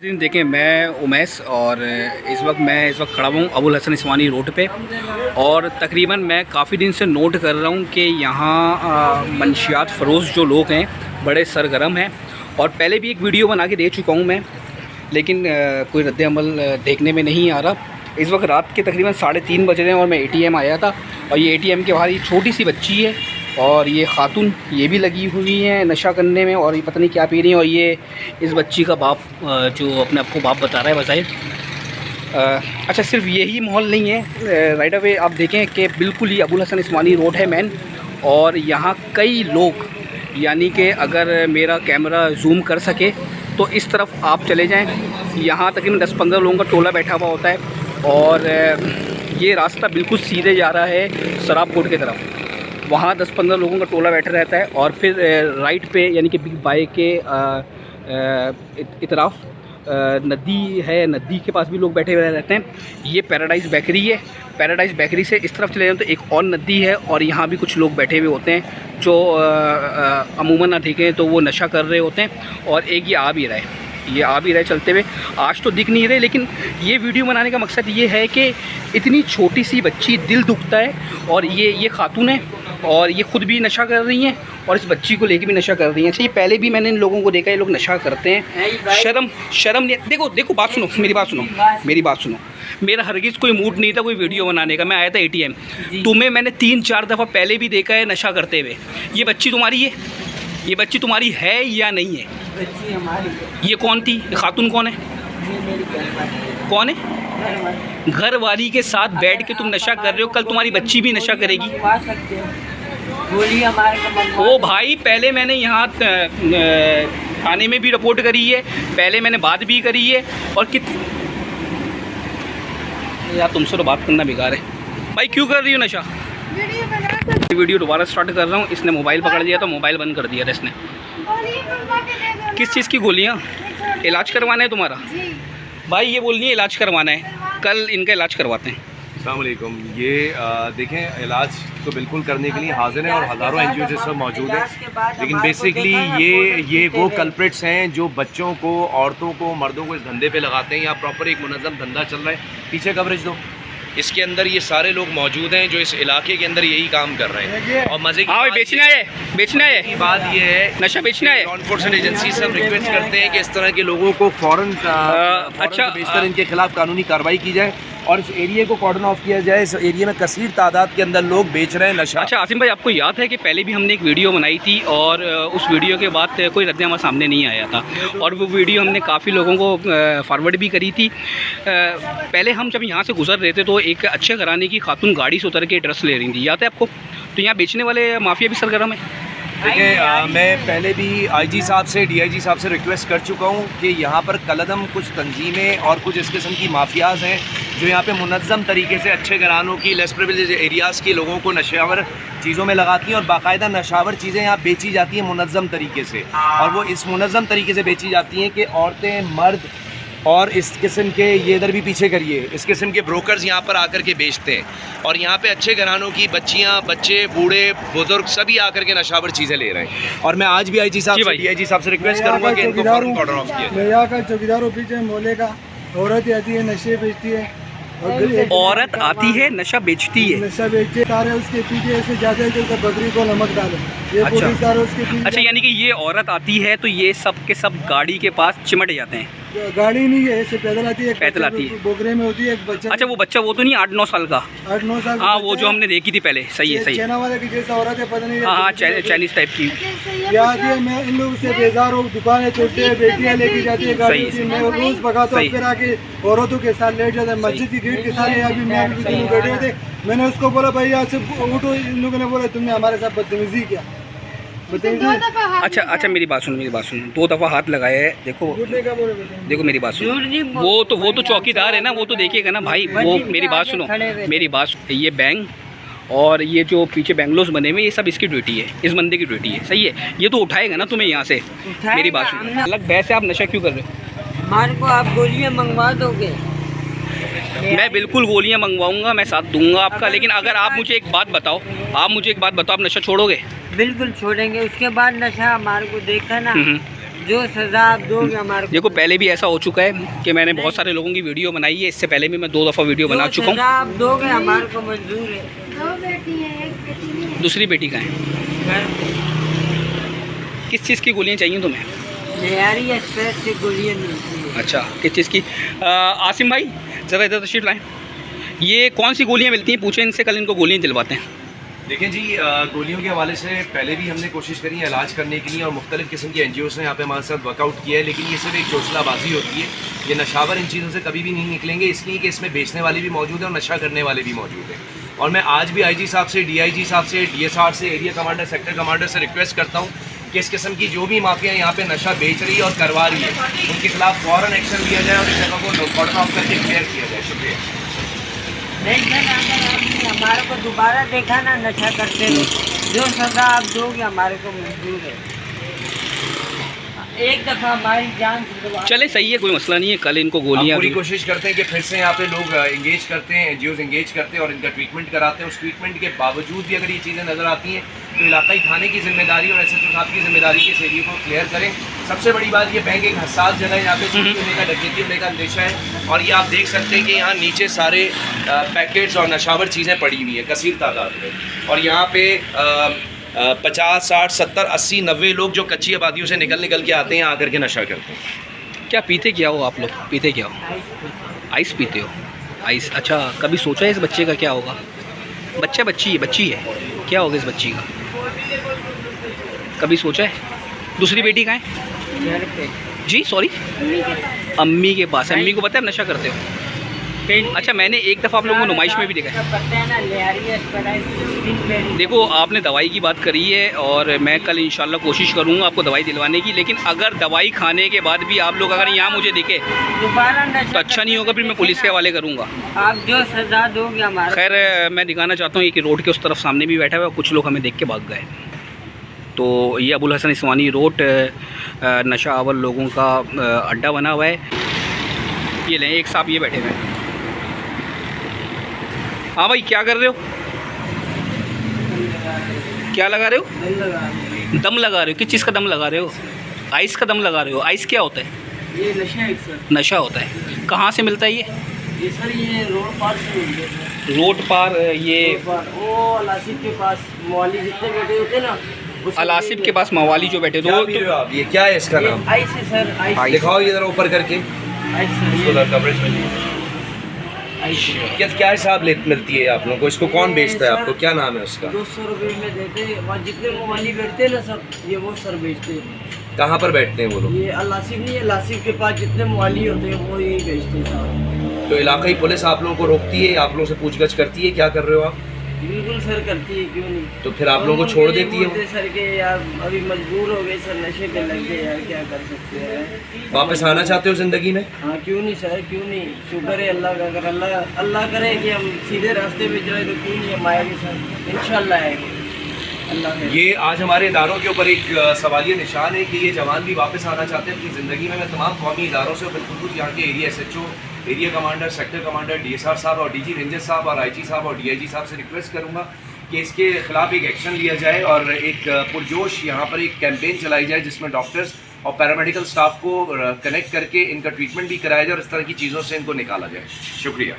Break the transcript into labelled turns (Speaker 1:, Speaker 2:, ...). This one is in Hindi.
Speaker 1: दिन देखें, मैं उमैस और इस वक्त खड़ा हूँ अबुल हसन इस्मानी रोड पे। और तकरीबन मैं काफ़ी दिन से नोट कर रहा हूँ कि यहाँ मंशियात फ़रोश जो लोग हैं बड़े सरगर्म हैं। और पहले भी एक वीडियो बना के दे चुका हूँ मैं, लेकिन कोई रद्द-ए-अमल देखने में नहीं आ रहा। इस वक्त रात के तकरीबन 3:30 बज रहे हैं और मैं ATM आया था और ये ATM के बाहर ये छोटी सी बच्ची है और ये ख़ातून ये भी लगी हुई हैं नशा करने में और ये पता नहीं क्या पी रही हैं। और ये इस बच्ची का बाप जो अपने आप को बाप बता रहा है बज़ाहिर। अच्छा, सिर्फ यही माहौल नहीं है, राइट अवे आप देखें कि बिल्कुल ही अबुल हसन इस्मानी रोड है मेन। और यहाँ कई लोग, यानी कि अगर मेरा कैमरा जूम कर सके तो इस तरफ आप चले जाएँ, यहाँ तकरीबन 10-15 लोगों का टोला बैठा हुआ होता है। और ये रास्ता बिल्कुल सीधे जा रहा है शराब कोर्ट की तरफ, वहाँ 10-15 लोगों का टोला बैठा रहता है। और फिर राइट पे यानी कि बिग बाई के इतराफ़ नदी है, नदी के पास भी लोग बैठे हुए रहते हैं। ये पैराडाइज़ बेकरी है। पैराडाइज़ बेकरी से इस तरफ चले जाएं तो एक और नदी है और यहाँ भी कुछ लोग बैठे हुए होते हैं जो अमूमन ना देखें तो वो नशा कर रहे होते हैं। और एक ये आ भी रहे चलते हुए, आज तो दिख नहीं रहे। लेकिन ये वीडियो बनाने का मकसद ये है कि इतनी छोटी सी बच्ची, दिल दुखता है। और ये खातून है और ये ख़ुद भी नशा कर रही हैं और इस बच्ची को लेके भी नशा कर रही हैं। अच्छा, ये पहले भी मैंने इन लोगों को देखा, ये लोग नशा करते हैं। शर्म नहीं। देखो बात सुनो, मेरी बात सुनो। मेरा हरगिज़ कोई मूड नहीं था कोई वीडियो बनाने का। मैं आया था ATM, तुम्हें मैंने 3-4 दफ़ा पहले भी देखा है नशा करते हुए। ये बच्ची तुम्हारी है? ये बच्ची तुम्हारी है या नहीं है?
Speaker 2: बच्ची हमारी है।
Speaker 1: ये कौन थी? खातून कौन है?
Speaker 2: ये मेरी
Speaker 1: कौन है? घर वाली के साथ बैठ के तुम नशा कर रहे हो, कल तुम्हारी बच्ची भी नशा करेगी।
Speaker 2: गोली हमारे
Speaker 1: ओ भाई, पहले मैंने यहाँ थाने में भी रिपोर्ट करी है, पहले मैंने बात भी करी है। और यार तुमसे तो बात करना बेकार है भाई। क्यों कर रही हो नशा? वीडियो दोबारा स्टार्ट कर रहा हूँ। इसने मोबाइल पकड़ लिया तो मोबाइल बंद कर दिया था इसने। किस चीज़ की गोलियाँ? इलाज करवाना है तुम्हारा? भाई ये बोल रही है इलाज करवाना है, कल इनका इलाज करवाते हैं।
Speaker 3: अस्सलाम वालेकुम। ये देखें, इलाज तो बिल्कुल करने के लिए हाजिर हैं और हज़ारों NGO इस वक्त मौजूद हैं। लेकिन बेसिकली ये वो कल्प्रिट्स हैं जो बच्चों को, औरतों को, मर्दों को इस धंधे पे लगाते हैं। यहाँ प्रॉपर एक मुनज़्ज़म धंधा चल रहा है। पीछे कवरेज दो। इसके अंदर ये सारे लोग मौजूद हैं जो इस इलाके के अंदर यही काम कर रहे हैं। और मज़े की बात
Speaker 1: बेचना है
Speaker 3: की बात ये है,
Speaker 1: नशा बेचना है।
Speaker 3: लॉ एनफोर्समेंट एजेंसी सब रिक्वेस्ट करते हैं कि इस तरह के लोगों को फ़ौरन बेशतर इनके खिलाफ कानूनी कार्रवाई की जाए और इस एरिया को कॉर्डन ऑफ किया जाए। इस एरिया में कसीर तादाद के अंदर लोग बेच रहे हैं नशा।
Speaker 1: अच्छा आसिम भाई, आपको याद है कि पहले भी हमने एक वीडियो बनाई थी और उस वीडियो के बाद कोई रद्द-ए-अमल सामने नहीं आया था और वो वीडियो हमने काफ़ी लोगों को फॉरवर्ड भी करी थी। पहले हम जब यहाँ से गुजर रहे थे तो एक अच्छे घराने की खातून गाड़ी से उतर के ड्रेस ले रही थी, याद है आपको? तो यहाँ बेचने वाले माफिया भी सरगर्म है।
Speaker 3: देखिए, मैं पहले भी IG साहब से, DIG साहब से रिक्वेस्ट कर चुका हूँ कि यहाँ पर कलदम कुछ तंजीमें और कुछ इस किस्म की माफियाज़ हैं जो यहाँ पे मुनज़्ज़म तरीके से अच्छे घरानों की, लेस प्रिविलेज एरियाज़ की लोगों को नशावर चीज़ों में लगाती हैं और बाकायदा नशावर चीज़ें यहाँ बेची जाती हैं मुनज़्ज़म तरीके से। और वो इस मुनज़्ज़म तरीके से बेची जाती हैं कि औरतें, मर्द और इस किस्म के, ये इधर भी पीछे करिए, इस किस्म के ब्रोकर्स यहाँ पर आकर के बेचते हैं। और यहाँ पे अच्छे घरानों की बच्चियाँ, बच्चे, बूढ़े, बुजुर्ग सभी आकर के नशावर चीज़ें ले रहे हैं। और मैं आज भी IG साहब से, DIG साहब से रिक्वेस्ट करूँगा कि इनको फौरन ऑर्डर ऑफ किया जाए।
Speaker 4: यहाँ का चौकीदारों पीछे मोहल्ले का औरत आती है, नशे बेचती है।
Speaker 1: औरत आती है, नशा बेचती है।
Speaker 4: नशा बेचते सारे उसके पीछे ऐसे जाते हैं कि बकरी को नमक डाले। ये पुलिस सारे उसके पीछे।
Speaker 1: अच्छा, यानी कि ये औरत आती है तो ये सब के सब गाड़ी के पास चिमट जाते हैं।
Speaker 4: गाड़ी नहीं है, ऐसे पैदल आती है।
Speaker 1: पैदल आती है,
Speaker 4: बोगरे में होती है एक बच्चा।
Speaker 1: अच्छा, वो बच्चा वो तो नहीं 8-9 साल का?
Speaker 4: 8-9 साल।
Speaker 1: हाँ, वो जो हमने देखी थी पहले। सही है, सही है।
Speaker 4: चाइना वाले की जैसा औरत है, पता नहीं।
Speaker 1: हाँ, चाइनीज टाइप की।
Speaker 4: याद है, मैं इन लोगों से बेजार हूँ। दुकानें तोड़ते हैं, बेटियाँ लेके जाती है गाड़ी की। मैं रोज भगाता हूँ, फिर आके औरतों के साथ लेट जाता है। मस्जिद की गेट के साथ अभी मैं बैठे थे, मैंने उसको बोला भाई यहाँ से उठो। इन लोगों ने बोला तुमने हमारे साथ बदतमीजी किया।
Speaker 1: अच्छा, मेरी बात सुनो। 2 दफ़ा हाथ लगाया है। देखो मेरी बात सुनो। वो तो चौकीदार है ना, वो तो देखिएगा ना भाई। वो मेरी बात सुनो। ये बैंक और ये जो पीछे बेंगलोस बने हुए, ये सब इसकी ड्यूटी है, इस बंदे की ड्यूटी है। सही है, ये तो उठाएगा ना तुम्हें यहाँ से। मेरी बात सुनो, अलग वैसे आप नशा क्यों कर रहे हो?
Speaker 2: हमारे को आप गोलियाँ मंगवा दोगे?
Speaker 1: मैं बिल्कुल गोलियाँ मंगवाऊंगा, मैं साथ दूंगा आपका। लेकिन अगर आप मुझे एक बात बताओ, आप नशा छोड़ोगे?
Speaker 2: बिल्कुल छोड़ेंगे। उसके बाद नशा हमारे को देखा ना, जो सजा आप दोगे हमारे को,
Speaker 1: देखो पहले भी ऐसा हो चुका है कि मैंने बहुत सारे लोगों की वीडियो बनाई है, इससे पहले भी मैं 2 दफ़ा वीडियो बना चुका
Speaker 2: सजा
Speaker 1: हूँ।
Speaker 2: आप दोगे हमारे को मंजूर है।
Speaker 5: 2 बेटी है, 1 बेटी नहीं है।
Speaker 1: दूसरी बेटी का है, किस चीज़ की गोलियाँ चाहिए तुम्हें?
Speaker 2: मेयारी एक्सप्रेस से गोलियाँ मिलती है।
Speaker 1: अच्छा, किस चीज़ की? आसिम भाई ज़रा इधर तशरीफ लाएँ। ये कौन सी गोलियाँ मिलती हैं, पूछें इनसे, कल इनको गोलियाँ दिलवाते हैं।
Speaker 3: देखिए जी, गोलियों के हवाले से पहले भी हमने कोशिश करी है इलाज करने के लिए, और मुख्तलिफ़ किस्म की NGOs ने यहाँ पे हमारे साथ वर्कआउट किया है, लेकिन ये सिर्फ एक चोचलाबाजी होती है। ये नशावर इन चीज़ों से कभी भी नहीं निकलेंगे, इसलिए कि इसमें बेचने वाले भी मौजूद हैं और नशा करने वाले भी मौजूद हैं। और मैं आज भी IG साहब से, DIG साहब से, DSR से, एरिया कमांडर, सेक्टर कमांडर से रिक्वेस्ट करता हूँ कि इस किस्म की जो भी माफिया यहाँ पे नशा बेच रही है और करवा रही है, उनके खिलाफ फ़ौरन एक्शन लिया जाए और इस जगह को नोट ऑफ करके क्लियर किया जाए। शुक्रिया।
Speaker 2: नहीं सर, अगर आपने हमारे को दोबारा देखा ना नशा करते हुए, जो सजा आप दोगे हमारे को मंजूर है। एक दफ़ा हमारी जान छुड़वा,
Speaker 1: चले सही है, कोई मसला नहीं है, कल इनको
Speaker 3: हम
Speaker 1: गोलियाँ
Speaker 3: पूरी कोशिश करते हैं कि फिर से यहाँ पे लोग इंगेज करते हैं, NGOs इंगेज करते हैं और इनका ट्रीटमेंट कराते हैं। उस ट्रीटमेंट के बावजूद भी अगर ये चीज़ें नज़र आती हैं तो इलाकाई थाने की जिम्मेदारी और SHO साहब की जिम्मेदारी के इस एरिया को क्लियर करें। सबसे बड़ी बात, ये बैंक एक हसास जगह है, यहाँ पे चोरी होने का, डकैती होने का अंदेशा है। और ये आप देख सकते हैं कि यहाँ नीचे सारे पैकेट्स और नशावर चीज़ें पड़ी हुई हैं कसीर तादाद में, और यहाँ पे 50, 60, 70, 80, 90 लोग जो कच्ची आबादियों से निकल के आते हैं, आकर के नशा करते हैं।
Speaker 1: क्या पीते क्या हो आप लोग? पीते क्या हो? आइस पीते हो? आइस। अच्छा, कभी सोचा है इस बच्चे का क्या होगा? बच्ची है, क्या होगा इस बच्ची का? कभी सोचा है? दूसरी बेटी कहाँ है?
Speaker 2: घर पे
Speaker 1: जी सॉरी, अम्मी के पास। अम्मी को पता है आप नशा करते हो? अच्छा, मैंने एक दफ़ा आप लोगों को नुमाइश में भी देखा है।
Speaker 2: पता है ना, लेहारी एक्सप्रेस।
Speaker 1: देखो, आपने दवाई की बात करी है और मैं कल इंशाल्लाह कोशिश करूँगा आपको दवाई दिलवाने की, लेकिन अगर दवाई खाने के बाद भी आप लोग अगर यहाँ मुझे दिखे
Speaker 2: दोबारा नशा
Speaker 1: तो अच्छा नहीं होगा, फिर मैं पुलिस के हवाले करूँगा।
Speaker 2: आप जो सजा दोगे हमारे,
Speaker 1: खैर, मैं दिखाना चाहता हूँ कि रोड के उस तरफ सामने भी बैठा हुआ है, कुछ लोग हमें देख के भाग गए। तो ये अबुल हसन इस्वानी रोड नशा आवर लोगों का अड्डा बना हुआ है। ये लें, एक साहब ये बैठे हुए हैं। हाँ भाई, क्या कर रहे हो? क्या लगा रहे हो? दम लगा रहे हो? किस चीज़ का दम लगा रहे हो? आइस का दम लगा रहे हो? आइस क्या होता है?
Speaker 2: ये नशा है सर।
Speaker 1: नशा होता है। कहाँ से मिलता है ये
Speaker 2: सर ये रोड पार से मिल गया सर।
Speaker 1: रोड पार? ये
Speaker 2: वो अलासिफ के पास मवाली जितने बैठे होते ना,
Speaker 1: अलासिफ के पास मवाली जो बैठे
Speaker 3: क्या पी रहे हो आप? ये क्या है इसका नाम?
Speaker 2: आइस है सर, आइस।
Speaker 3: दिखाओ ये जरा ऊपर करके।
Speaker 2: आइस सर,
Speaker 3: इसको कवरेज में
Speaker 2: आइस है।
Speaker 3: क्या हिसाब मिलती है आप लोगों को? इसको कौन बेचता है आपको? क्या नाम है उसका?
Speaker 2: 200 रुपये में देते हैं। वहाँ जितने मवाली बैठते हैं ना सर, ये वो सर बेचते हैं।
Speaker 3: कहाँ पर बैठते हैं वो लोग?
Speaker 2: ये अलासिफ नहीं है, अलासिफ के पास जितने मवाली होते हैं वो यही बेचते हैं सर।
Speaker 3: तो इलाकाई पुलिस आप लोगों को रोकती है, आप लोगों से पूछगछ करती है, क्या कर रहे हो आप?
Speaker 2: बिल्कुल सर करती है, क्यों नहीं।
Speaker 3: तो फिर आप लोगों को छोड़ देती है वो?
Speaker 2: बोलते सर के यार अभी मजबूर हो गए सर, नशे पे लग गए यार, क्या कर सकते हैं।
Speaker 3: वापस आना चाहते हो ज़िंदगी में?
Speaker 2: हाँ क्यों नहीं सर, क्यों नहीं। शुक्र है अल्लाह का, अगर अल्लाह करे कि हम सीधे रास्ते पे जाए तो क्यों नहीं हम आएंगे सर, इंशाल्लाह आएंगे अल्लाह करे।
Speaker 3: ये आज हमारे इदारों के ऊपर एक सवालिया निशान है कि ये जवान भी वापस आना चाहते हैं अपनी ज़िंदगी में। मैं तमाम कौमी इदारों से, बिल्कुल यहाँ के area SHO, area commander, sector commander, DSR साहब और DG रेंजर साहब और IG साहब और DIG साहब से रिक्वेस्ट करूँगा कि इसके ख़िलाफ़ एक एक्शन लिया जाए और एक पुरजोश यहाँ पर एक कैंपेन चलाई जाए जिसमें डॉक्टर्स और पैरामेडिकल स्टाफ को कनेक्ट करके इनका ट्रीटमेंट भी कराया जाए और इस तरह की चीज़ों से इनको निकाला जाए। शुक्रिया।